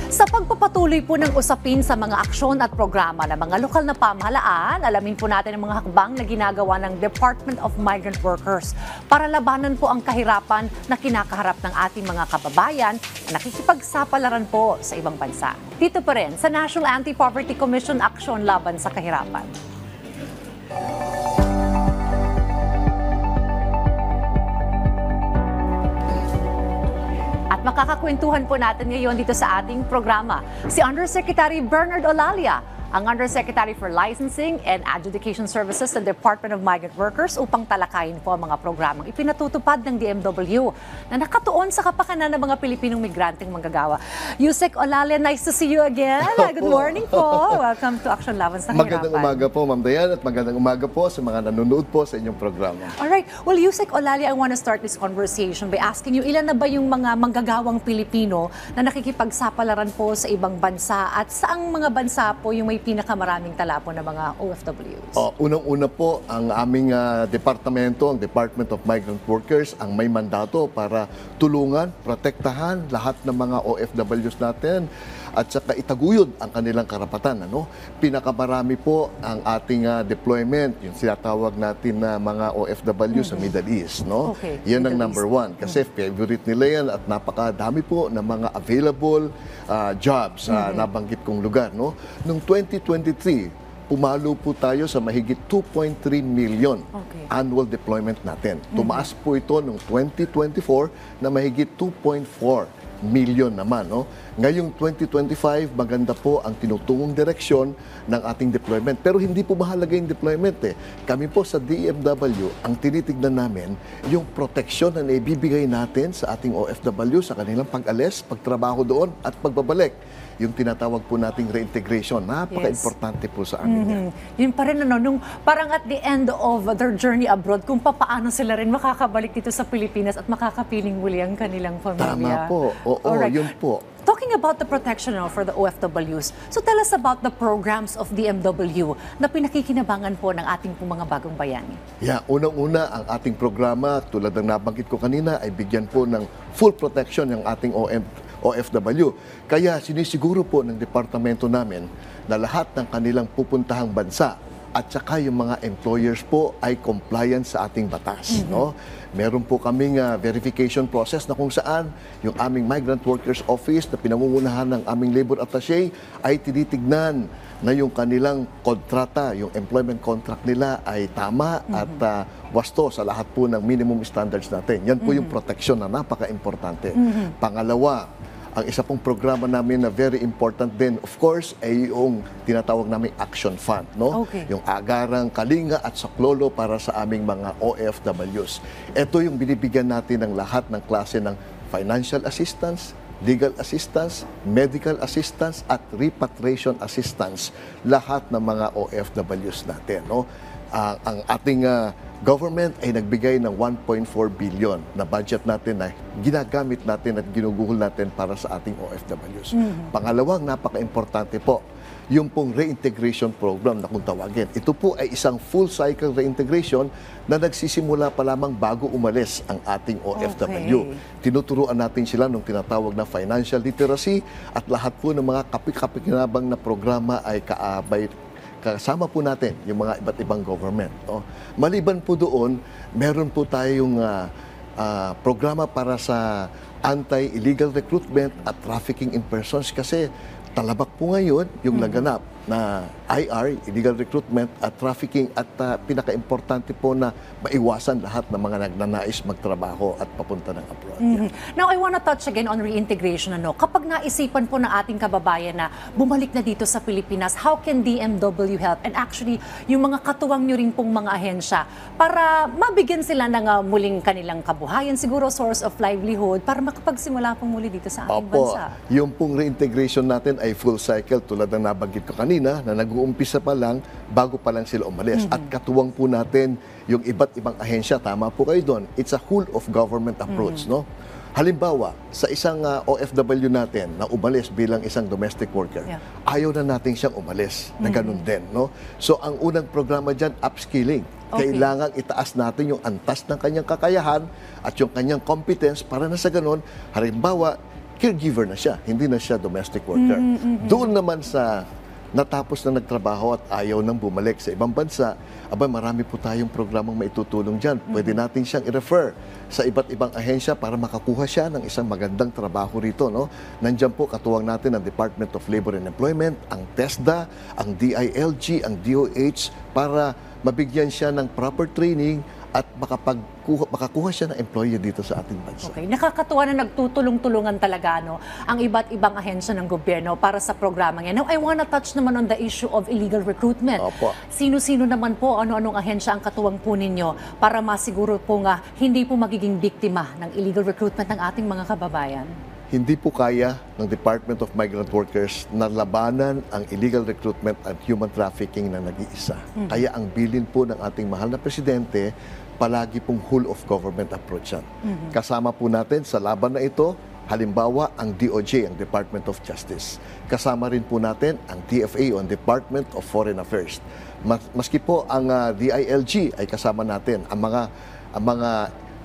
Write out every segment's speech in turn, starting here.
Sa pagpapatuloy po ng usapin sa mga aksyon at programa ng mga lokal na pamahalaan, alamin po natin ang mga hakbang na ginagawa ng Department of Migrant Workers para labanan po ang kahirapan na kinakaharap ng ating mga kababayan na nakikipagsapalaran po sa ibang bansa. Dito pa rin sa National Anti-Poverty Commission Aksyon Laban sa Kahirapan. At makakakwentuhan po natin ngayon dito sa ating programa si Undersecretary Bernard Olalia, ang Undersecretary for Licensing and Adjudication Services sa Department of Migrant Workers upang talakayin po ang mga programang ipinatutupad ng DMW na nakatuon sa kapakanan ng mga Pilipinong migranteng manggagawa. Yusek Olalia, nice to see you again. Good morning po. Welcome to Aksyon Laban sa Kahirapan. Magandang umaga po, Ma'am Dayan, at magandang umaga po sa mga nanonood po sa inyong programa. Alright. Well, Yusek Olalia, I want to start this conversation by asking you, ilan na ba yung mga manggagawang Pilipino na nakikipagsapalaran po sa ibang bansa at saang mga bansa po yung may pinakamaraming tala po ng mga OFWs? Unang-una po, ang aming departamento, ang Department of Migrant Workers, ang may mandato para tulungan, protektahan lahat ng mga OFWs natin at saka itaguyod ang kanilang karapatan. Pinakamarami po ang ating deployment, yung sinatawag natin na mga OFW sa Middle East. Okay, yan ang Middle number one. Kasi favorite nila yan at napakadami po ng mga available jobs sa nabanggit kong lugar. Noong 2023, pumalo po tayo sa mahigit 2.3 million annual deployment natin. Tumaas po ito noong 2024 na mahigit 2.4 million naman. Ngayong 2025, maganda po ang tinutungong direksyon ng ating deployment. Pero hindi po mahalaga yung deployment. Kami po sa DMW, ang tinitignan namin yung proteksyon na naibibigay natin sa ating OFW sa kanilang pag-alis, pagtrabaho doon at pagbabalik. Yung tinatawag po nating reintegration. Napaka-importante po sa amin yan. Yun pa rin, nung parang at the end of their journey abroad, kung paano sila rin makakabalik dito sa Pilipinas at makakapiling muli ang kanilang pamilya. Tama po. Oo, yun po. Talking about the protection for the OFWs, so tell us about the programs of DMW na pinakikinabangan po ng ating mga bagong bayani. Unang-una, ang ating programa, tulad ng nabanggit ko kanina, ay bigyan po ng full protection ng ating OFW. Kaya sinisiguro po ng departamento namin na lahat ng kanilang pupuntahang bansa at saka yung mga employers po ay compliant sa ating batas. Meron po kaming verification process na kung saan yung aming Migrant Workers Office na pinangungunahan ng aming labor attaché ay tinitignan na yung kanilang kontrata, yung employment contract nila ay tama at wasto sa lahat po ng minimum standards natin. Yan po yung protection na napaka-importante. Pangalawa, ang isa pong programa namin na very important din, of course, ay yung tinatawag namin Action Fund. Yung agarang kalinga at saklolo para sa aming mga OFWs. Ito yung binibigyan natin ng lahat ng klase ng financial assistance, legal assistance, medical assistance, at repatriation assistance. Lahat ng mga OFWs natin. Ang ating government ay nagbigay ng 1.4 billion na budget natin na ginagamit natin at ginuguhol natin para sa ating OFWs. Pangalawang napaka-importante po, yung pong reintegration program na kung tawagin. Ito po ay isang full cycle reintegration na nagsisimula pa lamang bago umalis ang ating OFW. Tinuturuan natin sila ng tinatawag na financial literacy at lahat po ng mga kapik-kapikinabang na programa ay kasama po natin yung mga iba't ibang government. Maliban po doon, meron po tayong programa para sa anti-illegal recruitment at trafficking in persons kasi talabak po ngayon yung laganap na IR, illegal recruitment at trafficking at pinaka-importante po na maiwasan lahat ng mga nagnanais magtrabaho at papunta ng abroad. Now, I want to touch again on reintegration. Kapag naisipan po ng ating kababayan na bumalik na dito sa Pilipinas, how can DMW help? And actually, yung mga katuwang nyo rin pong mga ahensya para mabigyan sila ng muling kanilang kabuhayan, siguro source of livelihood, para makapagsimula pong muli dito sa ating bansa. Yung pong reintegration natin ay full cycle tulad ng nabanggit ko kanina na nag-uumpisa pa lang bago pa lang sila umalis. At katuwang po natin yung iba't ibang ahensya. Tama po kayo doon. It's a whole of government approach. Halimbawa, sa isang OFW natin na umalis bilang isang domestic worker, ayaw na natin siyang umalis na ganun din. So, ang unang programa dyan, upskilling. Kailangan itaas natin yung antas ng kanyang kakayahan at yung kanyang competence para na sa ganun, halimbawa, caregiver na siya, hindi na siya domestic worker. Doon naman sa natapos na nagtrabaho at ayaw nang bumalik sa ibang bansa, marami po tayong programang maitutulong dyan. Pwede natin siyang i-refer sa iba't ibang ahensya para makakuha siya ng isang magandang trabaho rito. No? Nandiyan po katuwang natin ang Department of Labor and Employment, ang TESDA, ang DILG, ang DOH, para mabigyan siya ng proper training at makakuha siya ng employee dito sa ating bansa. Okay. Nakakatuwa na nagtutulong-tulungan talaga ang iba't ibang ahensya ng gobyerno para sa programa yan. Now, I wanna touch naman on the issue of illegal recruitment. Opo. Sino-sino naman po, ano-anong ahensya ang katuwang po ninyo para masiguro po nga hindi po magiging biktima ng illegal recruitment ng ating mga kababayan? Hindi po kaya ng Department of Migrant Workers na labanan ang illegal recruitment at human trafficking na nag-iisa. Kaya ang bilin po ng ating mahal na presidente, palagi pong whole of government approach yan. Kasama po natin sa laban na ito, halimbawa ang DOJ, ang Department of Justice. Kasama rin po natin ang DFA, ang Department of Foreign Affairs. Maski po ang DILG ay kasama natin. Ang mga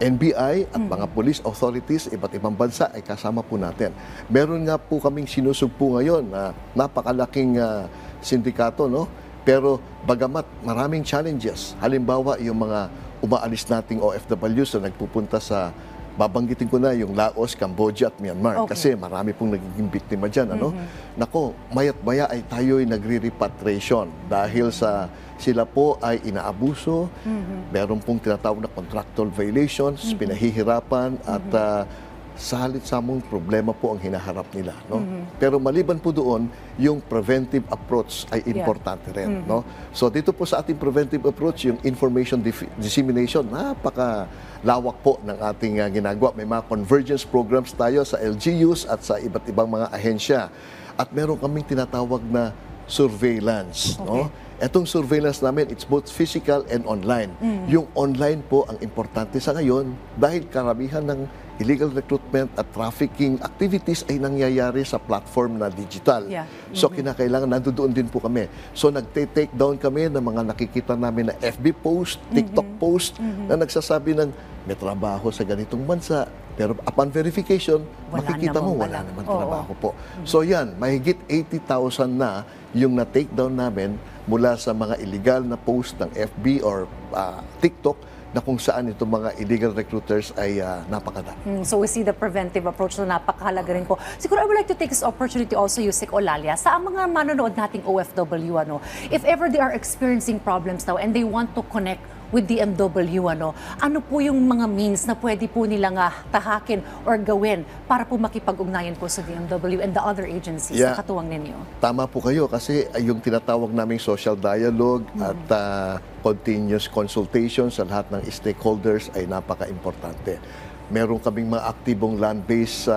NBI at mga police authorities, iba't ibang bansa ay kasama po natin. Meron nga po kaming sinusugpo ngayon na napakalaking sindikato, no? Pero bagamat maraming challenges, halimbawa yung mga umaalis nating OFWs na nagpupunta sa, babanggitin ko na yung Laos, Cambodia at Myanmar. Okay. Kasi marami pong nagiging biktima dyan. Ano? Nako, mayat-maya ay tayo'y nagre-repatriation dahil sa sila po ay inaabuso, meron pong tinatawag na contractual violations, pinahihirapan at salit-samong problema po ang hinaharap nila. No? Pero maliban po doon, yung preventive approach ay importante rin. No? So dito po sa ating preventive approach, yung information dissemination, napakalawak po ng ating ginagawa. May mga convergence programs tayo sa LGUs at sa iba't ibang mga ahensya. At meron kaming tinatawag na surveillance. Okay. No? Etong surveillance namin, it's both physical and online. Yung online po ang importante sa ngayon dahil karamihan ng illegal recruitment at trafficking activities ay nangyayari sa platform na digital. Yeah. So kinakailangan, nandoon din po kami. So nagte-take down kami ng mga nakikita namin na FB post, TikTok post na nagsasabi ng may trabaho sa ganitong bansa. Pero upon verification, makikita mo wala naman trabaho po. So yan, mahigit 80,000 na yung na-take down namin mula sa mga illegal na post ng FB or TikTok na kung saan itong mga illegal recruiters ay napakadami. So we see the preventive approach na napakahalaga rin po. Siguro I would like to take this opportunity also, Yusek Olalia, sa mga manonood nating OFW, if ever they are experiencing problems now and they want to connect with DMW, ano po yung mga means na pwede po nilang tahakin or gawin para po makipag-ugnayan po sa DMW and the other agencies na katuwang ninyo? Tama po kayo kasi yung tinatawag naming social dialogue at continuous consultation sa lahat ng stakeholders ay napaka-importante. Meron kaming mga aktibong land-based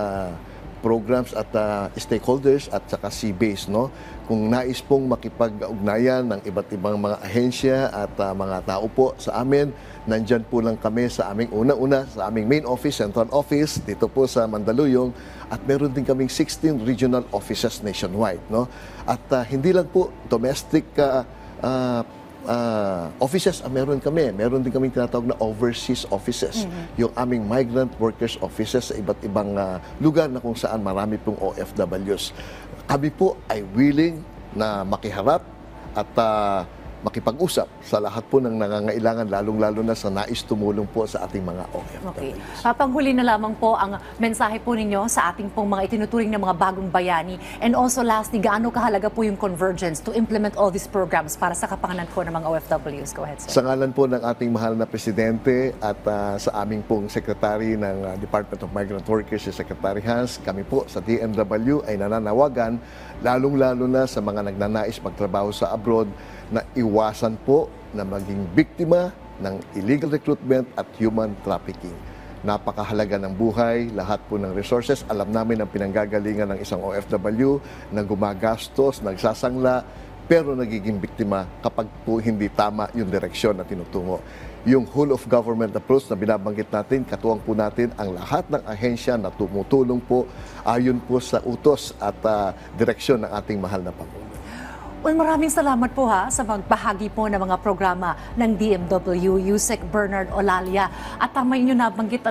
programs at stakeholders at saka sea-based, no? Kung nais pong makipag-ugnayan ng iba't ibang mga ahensya at mga tao po sa amin, nandyan po lang kami sa aming una-una, sa aming main office, central office, dito po sa Mandaluyong, at meron din kaming 16 regional offices nationwide, no? At hindi lang po domestic offices meron kami. Meron din kaming tinatawag na overseas offices. Yung aming migrant workers offices sa iba't ibang lugar na kung saan marami pong OFWs. Kami po ay willing na makiharap at makipag-usap sa lahat po ng nangangailangan, lalong-lalo na sa nais tumulong po sa ating mga OFWs. Okay. Papanghuli na lamang po ang mensahe po ninyo sa ating pong mga itinuturing na mga bagong bayani. And also lastly, gaano kahalaga po yung convergence to implement all these programs para sa kapakanan po ng mga OFWs? Go ahead, sir. Sa ngalan po ng ating mahal na Presidente at sa aming pong Secretary ng Department of Migrant Workers, si Secretary Hans, kami po sa DMW ay nananawagan, lalong-lalo na sa mga nagnanais magtrabaho sa abroad, na iwasan po na maging biktima ng illegal recruitment at human trafficking. Napakahalaga ng buhay, lahat po ng resources. Alam namin ang pinanggagalingan ng isang OFW na gumagastos, nagsasangla, pero nagiging biktima kapag po hindi tama yung direksyon na tinutungo. Yung whole of government approach na binabanggit natin, katuwang po natin ang lahat ng ahensya na tumutulong po ayon po sa utos at direksyon ng ating mahal na Pangulo. Well, maraming salamat po ha sa magbahagi po ng mga programa ng DMW, Yusek Bernard Olalia. At tama yun yung nabanggit,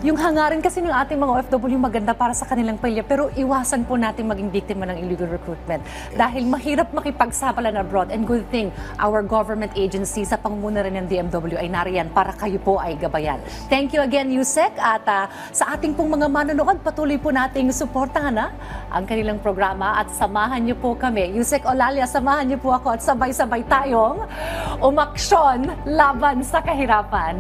yung hangarin kasi ng ating mga OFW maganda para sa kanilang pamilya, pero iwasan po natin maging biktima ng illegal recruitment. Dahil mahirap makipagsabalan abroad, and good thing, our government agency sa pangunguna rin ng DMW ay nariyan para kayo po ay gabayan. Thank you again, Yusek. At sa ating pong mga manonood, patuloy po nating suportahan ang kanilang programa at samahan niyo po kami. Yusek Olalia, samahan niyo po ako at sabay-sabay tayong umaksyon laban sa kahirapan.